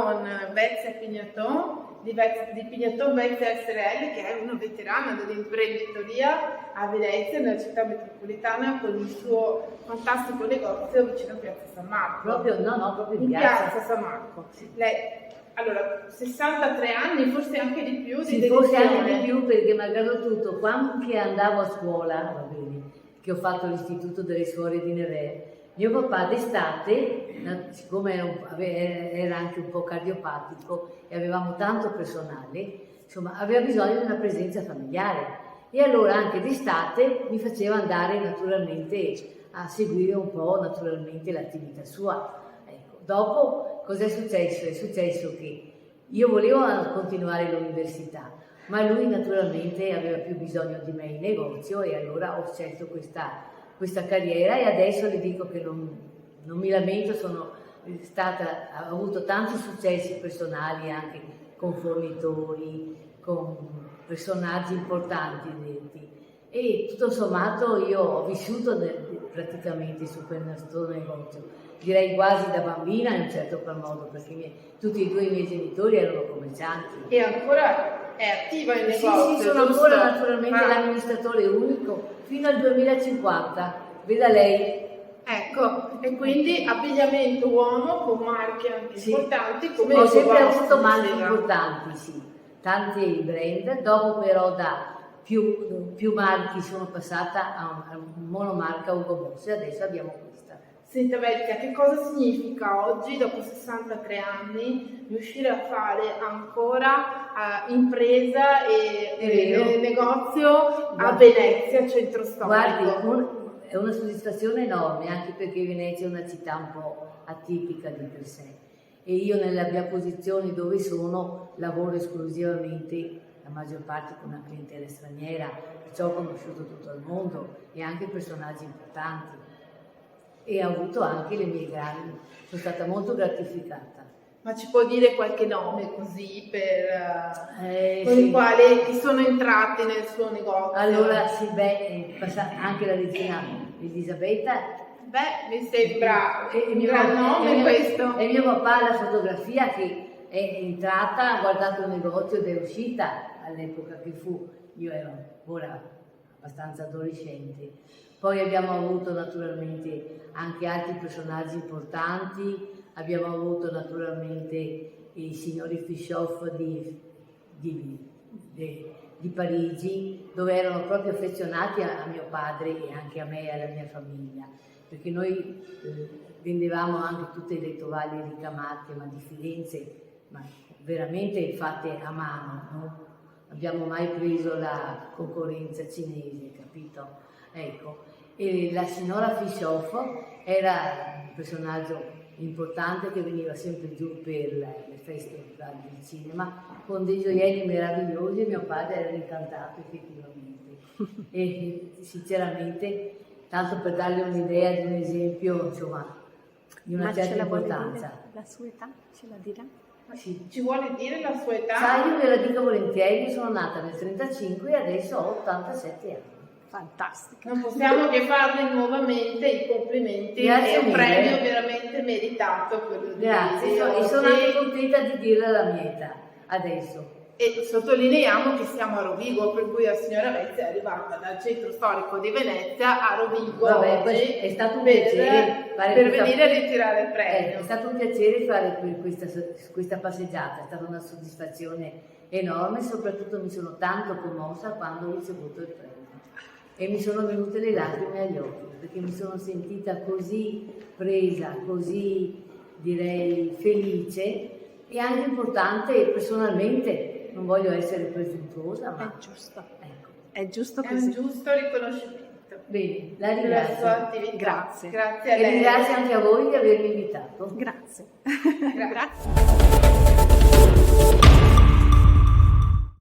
con Vezia Pignatò, di Pignatò Vezia SRL, che è una veterana dell'imprenditoria a Venezia, nella città metropolitana, con il suo fantastico negozio vicino a Piazza San Marco. Proprio in In piazza. Piazza San Marco. Sì. Lei, allora, 63 anni, forse anche di più, di Sì, forse anche dedizione. di più, perché malgrado tutto, quando che andavo a scuola, va bene, che ho fatto l'istituto delle suore di Nevers, mio papà d'estate, siccome era anche un po' cardiopatico e avevamo tanto personale, insomma, aveva bisogno di una presenza familiare. E allora anche d'estate mi faceva andare naturalmente a seguire un po' naturalmente l'attività sua. Ecco. Dopo cosa è successo? È successo che io volevo continuare l'università, ma lui naturalmente aveva più bisogno di me in negozio e allora ho scelto questa carriera e adesso le dico che non mi lamento, ho avuto tanti successi personali anche con fornitori, con personaggi importanti e tutto sommato io ho vissuto praticamente su quel nostro negozio, direi quasi da bambina in un certo qual modo, perché tutti e due i miei genitori erano commercianti. E ancora è attiva il negozio? Sì, sono giusto? ancora naturalmente l'amministratore unico fino al 2050, veda lei. Ecco, e quindi abbigliamento uomo con marche anche importanti come ho il sempre Boss, avuto marche diceva. importanti, sì, tanti brand, dopo però da più marchi sono passata a un monomarca Hugo Boss e adesso abbiamo questa. Senta Vezia, che cosa significa oggi, dopo 63 anni, riuscire a fare ancora impresa e negozio a Venezia, centro storico? Guardi, è una soddisfazione enorme, anche perché Venezia è una città un po' atipica di per sé e io nella mia posizione dove sono lavoro esclusivamente la maggior parte con una clientela straniera, perciò ho conosciuto tutto il mondo e anche personaggi importanti e ho avuto anche le mie grandi, sono stata molto gratificata. Ma ci può dire qualche nome così con sì. i quali chi sono entrati nel suo negozio? Allora sì, anche la regina Elisabetta. Beh, mi sembra un mio gran nome questo. E mio papà la fotografia che è entrata, ha guardato il negozio ed è uscita all'epoca che fu, io ero ancora abbastanza adolescente. Poi abbiamo avuto naturalmente anche altri personaggi importanti, abbiamo avuto naturalmente i signori Fischoff di Parigi, dove erano proprio affezionati a mio padre e anche a me e alla mia famiglia, perché noi vendevamo anche tutte le tovaglie ricamate, ma di Firenze, ma veramente fatte a mano, non abbiamo mai preso la concorrenza cinese, capito? Ecco. E la signora Fischoff era un personaggio importante che veniva sempre giù per le feste del cinema con dei gioielli meravigliosi e mio padre era incantato effettivamente e sinceramente, tanto per darle un'idea di un esempio, insomma, di una certa importanza. La sua età ce la dirà? Sì. Ci vuole dire la sua età? Sai, io ve la dico volentieri, sono nata nel 1935 e adesso ho 87 anni. Fantastica. Non possiamo che farle nuovamente i complimenti, Grazie è un mille. premio veramente meritato quello di Grazie, Dio. e sono anche contenta di dirle la mia età adesso. E sottolineiamo che siamo a Rovigo, per cui la signora Vezia è arrivata dal centro storico di Venezia a Rovigo. Vabbè, oggi è stato un piacere fare per questa- venire a ritirare il premio. È stato un piacere fare questa passeggiata, è stata una soddisfazione enorme, soprattutto mi sono tanto commossa quando ho ricevuto il premio e mi sono venute le lacrime agli occhi perché mi sono sentita così presa, così direi felice e anche importante personalmente. Non voglio essere presuntuosa, ma È giusto. ecco. È giusto È così. un giusto riconoscimento Bene, la della sua ringrazio. attività. Grazie. Grazie a E lei. ringrazio anche a voi di avermi invitato. Grazie. Grazie. Grazie.